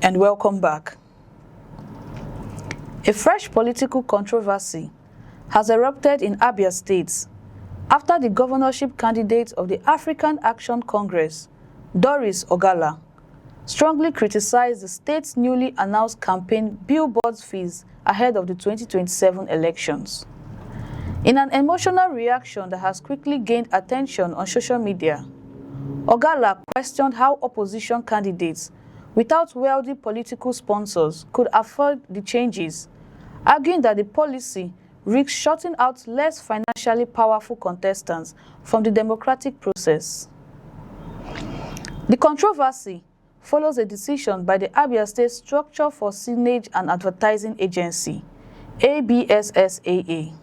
and welcome back. A fresh political controversy has erupted in Abia State after the governorship candidate of the African Action Congress, Doris Ogala, strongly criticized the state's newly announced campaign Billboard fees ahead of the 2027 elections. In an emotional reaction that has quickly gained attention on social media, Ogala questioned how opposition candidates without wealthy political sponsors could afford the changes, arguing that the policy risks shutting out less financially powerful contestants from the democratic process. The controversy follows a decision by the Abia State Structure for Signage and Advertising Agency, ABSSAA,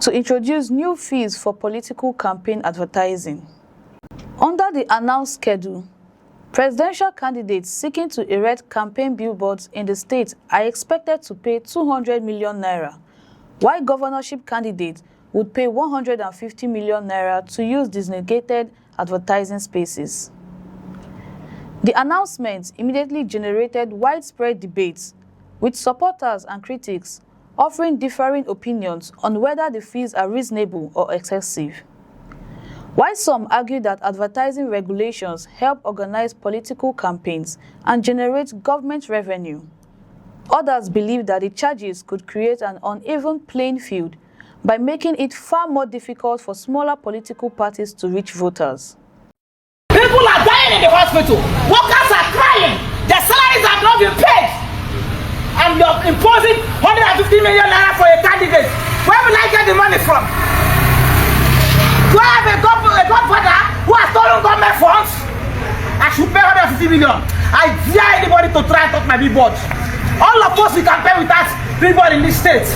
to introduce new fees for political campaign advertising. Under the announced schedule, presidential candidates seeking to erect campaign billboards in the state are expected to pay 200 million naira, while governorship candidates would pay 150 million naira to use designated advertising spaces. The announcement immediately generated widespread debates, with supporters and critics offering differing opinions on whether the fees are reasonable or excessive. While some argue that advertising regulations help organize political campaigns and generate government revenue, others believe that the charges could create an uneven playing field by making it far more difficult for smaller political parties to reach voters. People are dying in the hospital. Workers are crying. Their salaries have not been paid. And you're imposing 150 million naira for a candidate. Where will I get the money from? Do I have a godfather who has stolen government funds? I should pay 150 million. I dare anybody to try and touch my billboard. All of us, we can pay with that billboard in this state.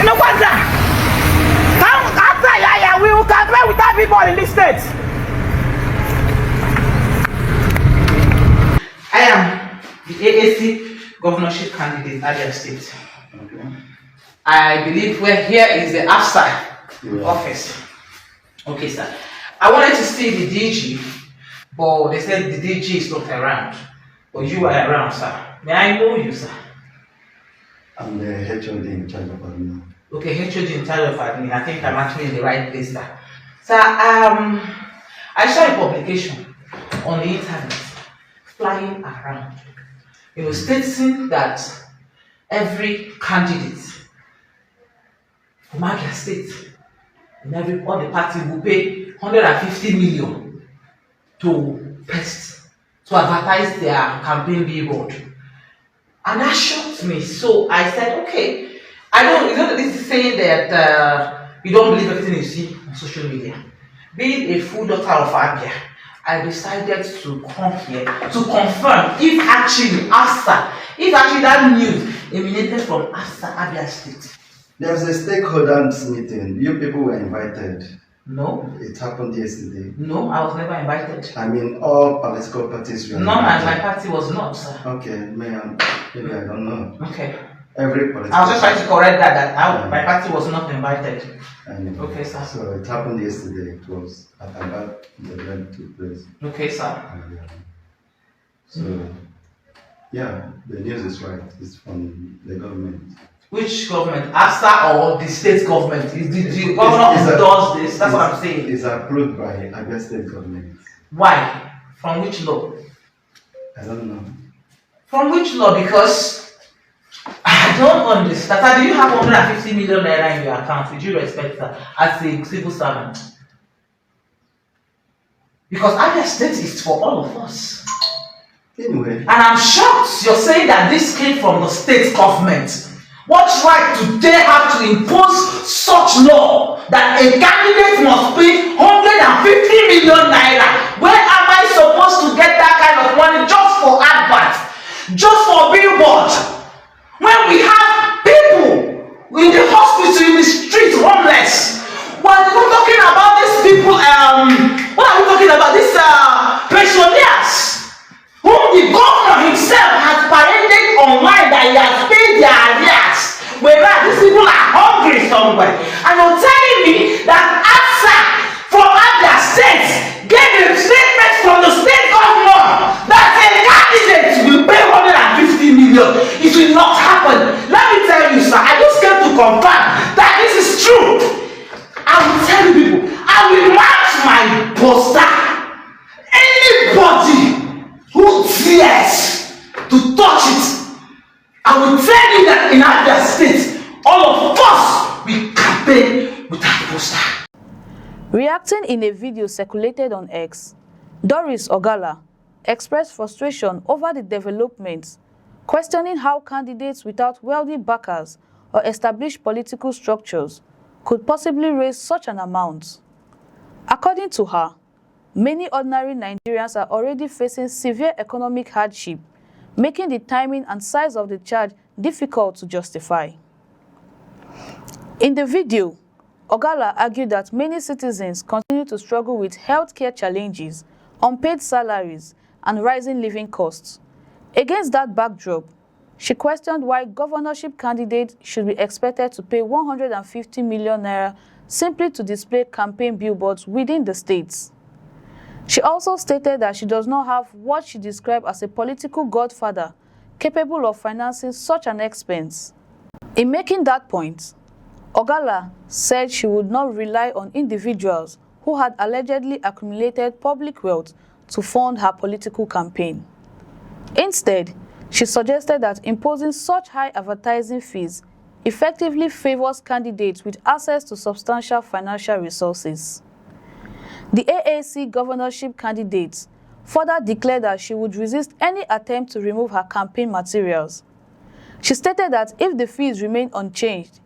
You know what? We can pay with that billboard in this state. I am the AAC governorship candidate at Abia State. Okay. I believe here is the AFSA office. Okay, sir. I wanted to see the DG, but they said the DG is not around. But you are around, sir. May I know you, sir? I'm the HOD in charge of admin. Okay, HOD in charge of admin. I think I'm actually in the right place, sir. Sir, I saw a publication on the internet flying around. It was stating that every candidate from Abia State and all the party will pay 150 million to advertise their campaign billboard. And that shocked me. So I said, okay, this is saying that you don't believe everything you see on social media. Being a full daughter of Abia, I decided to come here to confirm if actually that news emanated from Abia State. There was a stakeholders meeting. You people were invited. No. It happened yesterday. No, I was never invited. I mean, all political parties were invited. No, my party was not, sir. Okay, maybe I don't know. Okay. Every political I was just trying to correct that my party was not invited. Okay, sir. So it happened yesterday. It was at Abia the event took place. Okay, sir. So, yeah, the news is right. It's from the government. Which government? AFSA or the state government? Is the governor who does this? That's what I'm saying. It's approved by Abia State government. Why? From which law? I don't know. From which law? Because I don't understand. Do you have 150 million naira in your account? Would you respect that as a civil servant? Because Abia State is for all of us. Anyway. And I'm shocked you're saying that this came from the state government. What right do they have to impose such law that a candidate must pay 150 million naira? Where am I supposed to get that kind of money just for adverts? Just for billboard? When we have people in the hospital, in the streets, homeless. We're not talking about these people, what are we talking about? These pensioners whom the governor himself has paraded online that he has paid their arrears. Whereas these people are hungry somewhere. And you're telling me that tell you that in Abia State, all of us will campaign with that poster. Reacting in a video circulated on X, Doris Ogala expressed frustration over the developments, questioning how candidates without wealthy backers or established political structures could possibly raise such an amount. According to her, many ordinary Nigerians are already facing severe economic hardship, making the timing and size of the charge difficult to justify. In the video, Ogala argued that many citizens continue to struggle with healthcare challenges, unpaid salaries, and rising living costs. Against that backdrop, she questioned why governorship candidates should be expected to pay 150 million naira simply to display campaign billboards within the states. She also stated that she does not have what she described as a political godfather capable of financing such an expense. In making that point, Ogala said she would not rely on individuals who had allegedly accumulated public wealth to fund her political campaign. Instead, she suggested that imposing such high advertising fees effectively favors candidates with access to substantial financial resources. The AAC governorship candidate further declared that she would resist any attempt to remove her campaign materials. She stated that if the fees remain unchanged,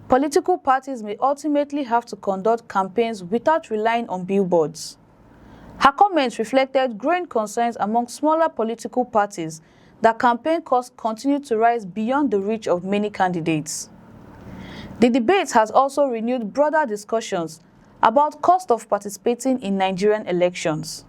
political parties may ultimately have to conduct campaigns without relying on billboards. Her comments reflected growing concerns among smaller political parties that campaign costs continue to rise beyond the reach of many candidates. The debate has also renewed broader discussions about cost of participating in Nigerian elections.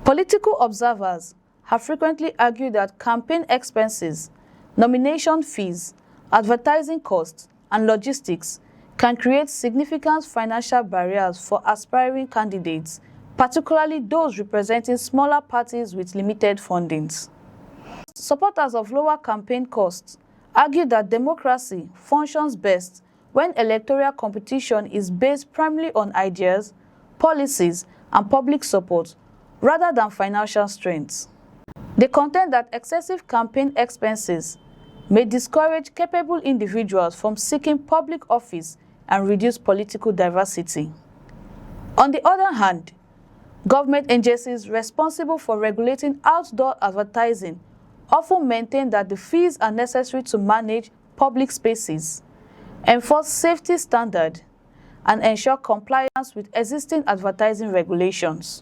Political observers have frequently argued that campaign expenses, nomination fees, advertising costs, and logistics can create significant financial barriers for aspiring candidates, particularly those representing smaller parties with limited fundings. Supporters of lower campaign costs argue that democracy functions best when electoral competition is based primarily on ideas, policies, and public support rather than financial strength. They contend that excessive campaign expenses may discourage capable individuals from seeking public office and reduce political diversity. On the other hand, government agencies responsible for regulating outdoor advertising often maintain that the fees are necessary to manage public spaces, enforce safety standards, and ensure compliance with existing advertising regulations.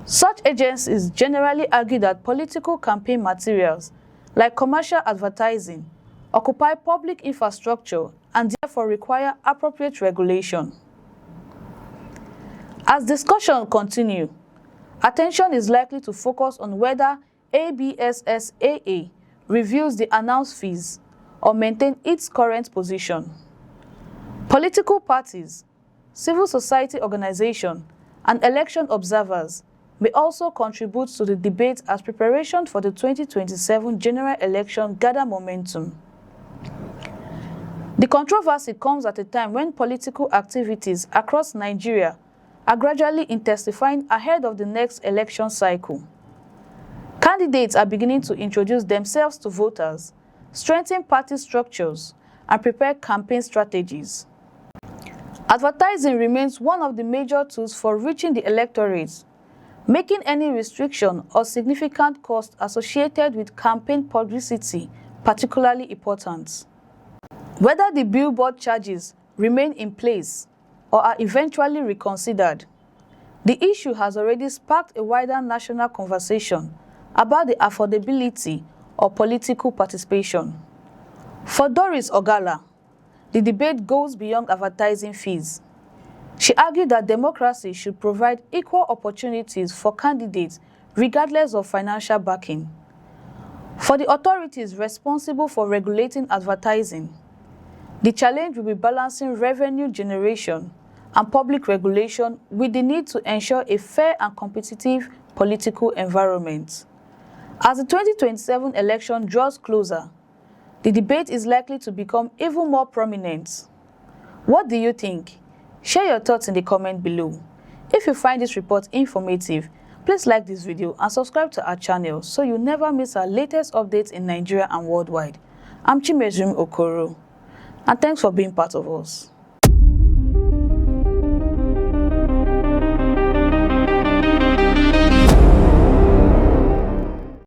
Such agencies generally argue that political campaign materials, like commercial advertising, occupy public infrastructure and therefore require appropriate regulation. As discussions continue, attention is likely to focus on whether ABSSAA reviews the announced fees or maintain its current position. Political parties, civil society organizations, and election observers may also contribute to the debate as preparation for the 2027 general election gather momentum. The controversy comes at a time when political activities across Nigeria are gradually intensifying ahead of the next election cycle. Candidates are beginning to introduce themselves to voters, strengthen party structures, and prepare campaign strategies. Advertising remains one of the major tools for reaching the electorate, making any restriction or significant cost associated with campaign publicity particularly important. Whether the billboard charges remain in place or are eventually reconsidered, the issue has already sparked a wider national conversation about the affordability of political participation. For Doris Ogala, the debate goes beyond advertising fees. She argued that democracy should provide equal opportunities for candidates regardless of financial backing. For the authorities responsible for regulating advertising, the challenge will be balancing revenue generation and public regulation with the need to ensure a fair and competitive political environment. As the 2027 election draws closer, the debate is likely to become even more prominent. What do you think? Share your thoughts in the comment below. If you find this report informative, please like this video and subscribe to our channel so you never miss our latest updates in Nigeria and worldwide. I'm Chimezrim Okoro, and thanks for being part of us.